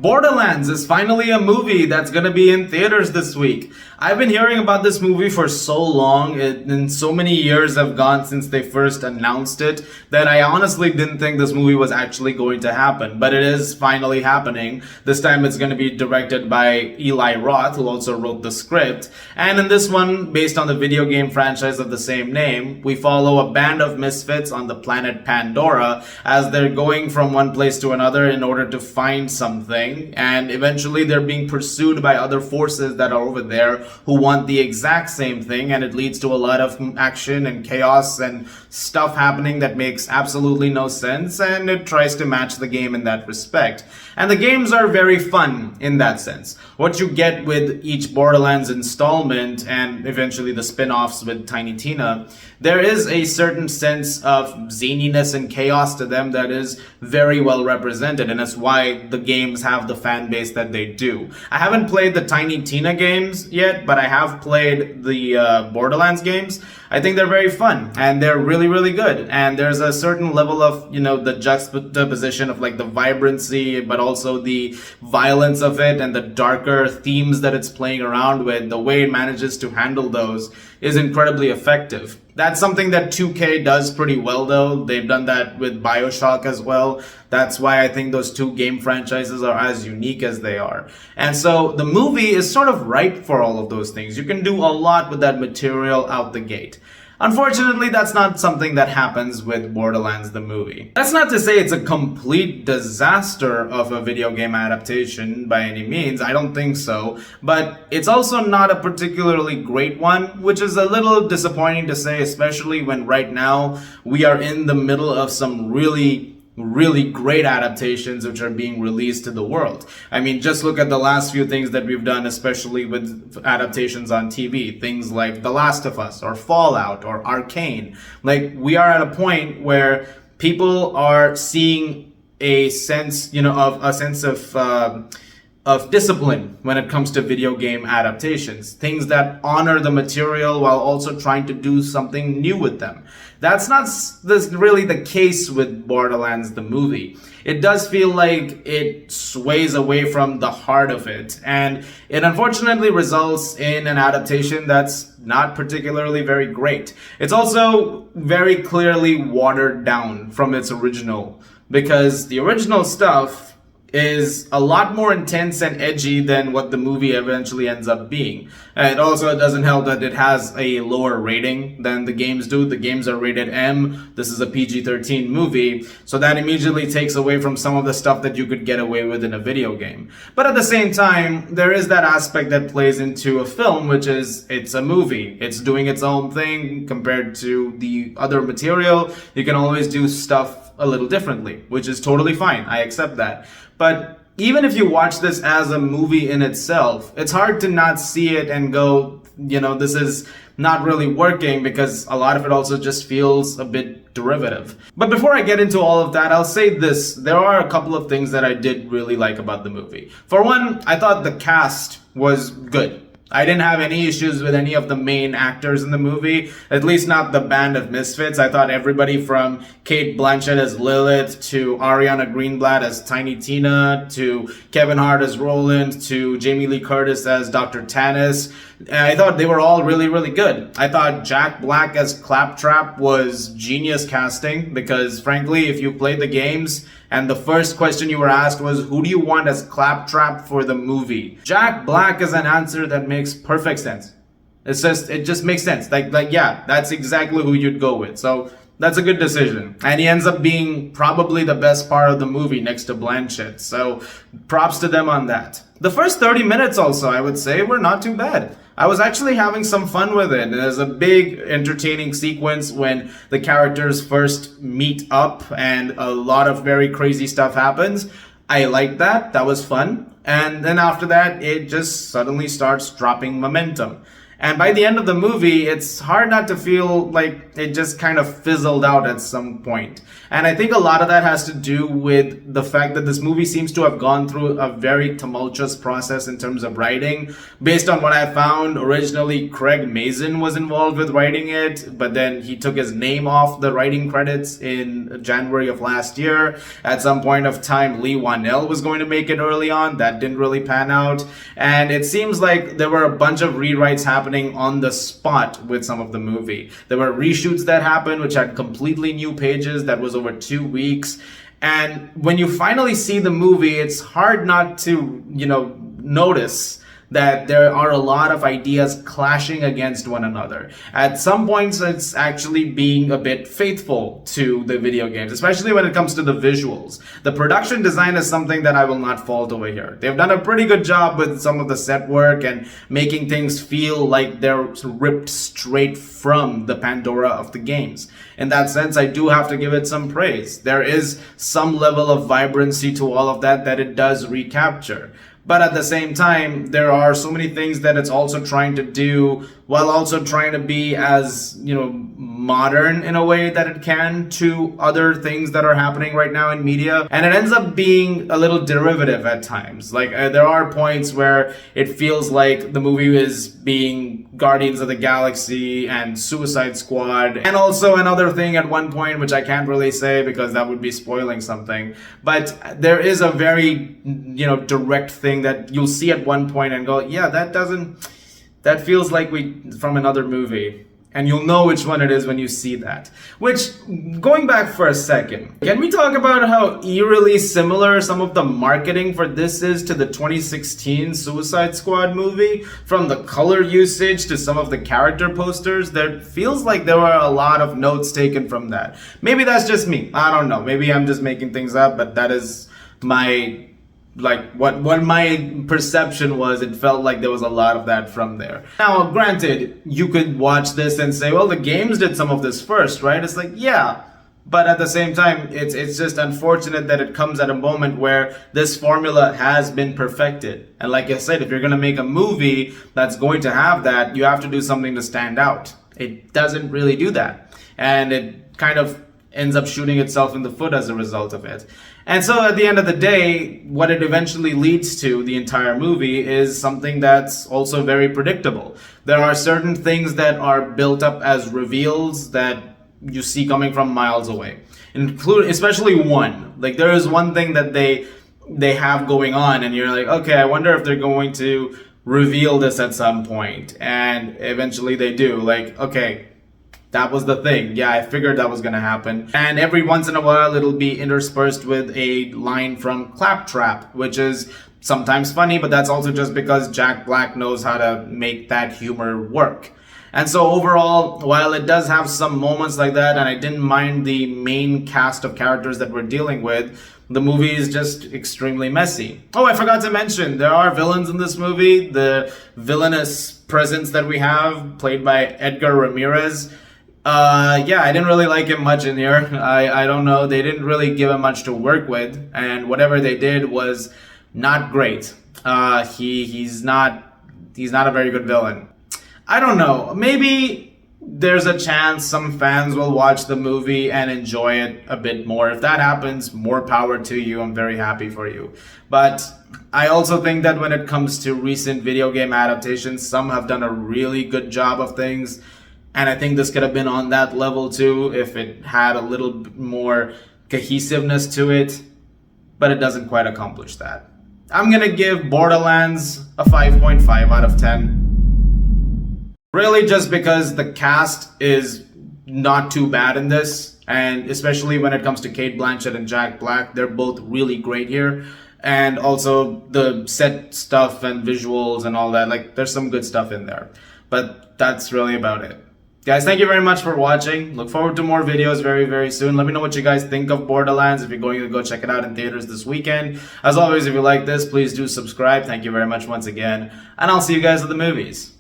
Borderlands is finally a movie that's gonna be in theaters this week. I've been hearing about this movie for so long, and so many years have gone since they first announced it, that I honestly didn't think this movie was actually going to happen. But it is finally happening. This time it's gonna be directed by Eli Roth, who also wrote the script. And in this one, based on the video game franchise of the same name, we follow a band of misfits on the planet Pandora as they're going from one place to another in order to find something. And eventually they're being pursued by other forces that are over there who want the exact same thing, and it leads to a lot of action and chaos and stuff happening that makes absolutely no sense, and it tries to match the game in that respect. And the games are very fun in that sense. What you get with each Borderlands installment and eventually the spin-offs with Tiny Tina, there is a certain sense of zaniness and chaos to them that is very well represented, and that's why the games have the fan base that they do. I haven't played the Tiny Tina games yet, but I have played the Borderlands games. I think they're very fun and they're really, really good. And there's a certain level of, the juxtaposition of like the vibrancy, but also the violence of it and the darker themes that it's playing around with. The way it manages to handle those is incredibly effective. That's something that 2K does pretty well though. They've done that with BioShock as well. That's why I think those two game franchises are as unique as they are. And so the movie is sort of ripe for all of those things. You can do a lot with that material out the gate. Unfortunately, that's not something that happens with Borderlands the movie. That's not to say it's a complete disaster of a video game adaptation by any means. I don't think so. But it's also not a particularly great one, which is a little disappointing to say, especially when right now we are in the middle of some really great adaptations which are being released to the world. I mean, just look at the last few things that we've done, especially with adaptations on TV. Things like The Last of Us or Fallout or Arcane. Like, we are at a point where people are seeing a sense, of discipline when it comes to video game adaptations. Things that honor the material while also trying to do something new with them. That's not really the case with Borderlands the movie. It does feel like it sways away from the heart of it, and it unfortunately results in an adaptation that's not particularly very great. It's also very clearly watered down from its original, because the original stuff is a lot more intense and edgy than what the movie eventually ends up being. And also, it doesn't help that it has a lower rating than the games do. The games are rated M. This is a PG-13 movie, so that immediately takes away from some of the stuff that you could get away with in a video game. But at the same time, there is that aspect that plays into a film, which is it's a movie. It's doing its own thing compared to the other material. You can always do stuff a little differently, which is totally fine. I accept that. But even if you watch this as a movie in itself, it's hard to not see it and go, this is not really working, because a lot of it also just feels a bit derivative. But before I get into all of that, I'll say this. There are a couple of things that I did really like about the movie. For one, I thought the cast was good. I didn't have any issues with any of the main actors in the movie, at least not the band of misfits. I thought everybody from Cate Blanchett as Lilith, to Ariana Greenblatt as Tiny Tina, to Kevin Hart as Roland, to Jamie Lee Curtis as Dr. Tannis, I thought they were all really, really good. I thought Jack Black as Claptrap was genius casting, because frankly, if you played the games and the first question you were asked was, who do you want as Claptrap for the movie? Jack Black is an answer that makes perfect sense. It just makes sense. Like, yeah, that's exactly who you'd go with. So that's a good decision. And he ends up being probably the best part of the movie next to Blanchett. So props to them on that. The first 30 minutes also, I would say, were not too bad. I was actually having some fun with it. There's a big entertaining sequence when the characters first meet up and a lot of very crazy stuff happens. I liked that. That was fun. And then after that, it just suddenly starts dropping momentum. And by the end of the movie, it's hard not to feel like it just kind of fizzled out at some point. And I think a lot of that has to do with the fact that this movie seems to have gone through a very tumultuous process in terms of writing. Based on what I found, originally Craig Mazin was involved with writing it, but then he took his name off the writing credits in January of last year. At some point of time, Lee Wanell was going to make it early on. That didn't really pan out. And it seems like there were a bunch of rewrites happening on the spot with some of the movie. There were reshoots that happened, which had completely new pages. That was over 2 weeks. And when you finally see the movie, it's hard not to, notice that there are a lot of ideas clashing against one another. At some points, it's actually being a bit faithful to the video games, especially when it comes to the visuals. The production design is something that I will not fault over here. They've done a pretty good job with some of the set work and making things feel like they're ripped straight from the Pandora of the games. In that sense, I do have to give it some praise. There is some level of vibrancy to all of that it does recapture. But at the same time, there are so many things that it's also trying to do while also trying to be as, modern in a way that it can to other things that are happening right now in media. And it ends up being a little derivative at times. Like there are points where it feels like the movie is being Guardians of the Galaxy and Suicide Squad. And also another thing at one point, which I can't really say because that would be spoiling something. But there is a very, direct thing that you'll see at one point and go, yeah, that feels like from another movie. And you'll know which one it is when you see that. Which, going back for a second, can we talk about how eerily similar some of the marketing for this is to the 2016 Suicide Squad movie? From the color usage to some of the character posters, there feels like there were a lot of notes taken from that. Maybe that's just me. I don't know. Maybe I'm just making things up, but that is my... what my perception was. It felt like there was a lot of that from there. Now, granted, you could watch this and say, well, the games did some of this first, right? It's like, yeah, but at the same time, it's just unfortunate that it comes at a moment where this formula has been perfected. And like I said, if you're going to make a movie that's going to have that, you have to do something to stand out. It doesn't really do that. And it kind of ends up shooting itself in the foot as a result of it. And so at the end of the day, what it eventually leads to, the entire movie, is something that's also very predictable. There are certain things that are built up as reveals that you see coming from miles away. Especially one. Like there is one thing that they have going on and you're like, okay, I wonder if they're going to reveal this at some point. And eventually they do. Like, okay, that was the thing. Yeah, I figured that was going to happen. And every once in a while, it'll be interspersed with a line from Claptrap, which is sometimes funny, but that's also just because Jack Black knows how to make that humor work. And so overall, while it does have some moments like that, and I didn't mind the main cast of characters that we're dealing with, the movie is just extremely messy. Oh, I forgot to mention, there are villains in this movie. The villainous presence that we have, played by Edgar Ramirez. Yeah, I didn't really like him much in here. I don't know. They didn't really give him much to work with, and whatever they did was not great. He's not a very good villain. I don't know. Maybe there's a chance some fans will watch the movie and enjoy it a bit more. If that happens, more power to you. I'm very happy for you. But I also think that when it comes to recent video game adaptations, some have done a really good job of things. And I think this could have been on that level too if it had a little bit more cohesiveness to it, but it doesn't quite accomplish that. I'm gonna give Borderlands a 5.5 out of 10. Really just because the cast is not too bad in this, and especially when it comes to Cate Blanchett and Jack Black, they're both really great here. And also the set stuff and visuals and all that, like there's some good stuff in there. But that's really about it. Guys, thank you very much for watching. Look forward to more videos very, very soon. Let me know what you guys think of Borderlands if you're going to go check it out in theaters this weekend. As always, if you like this, please do subscribe. Thank you very much once again. And I'll see you guys at the movies.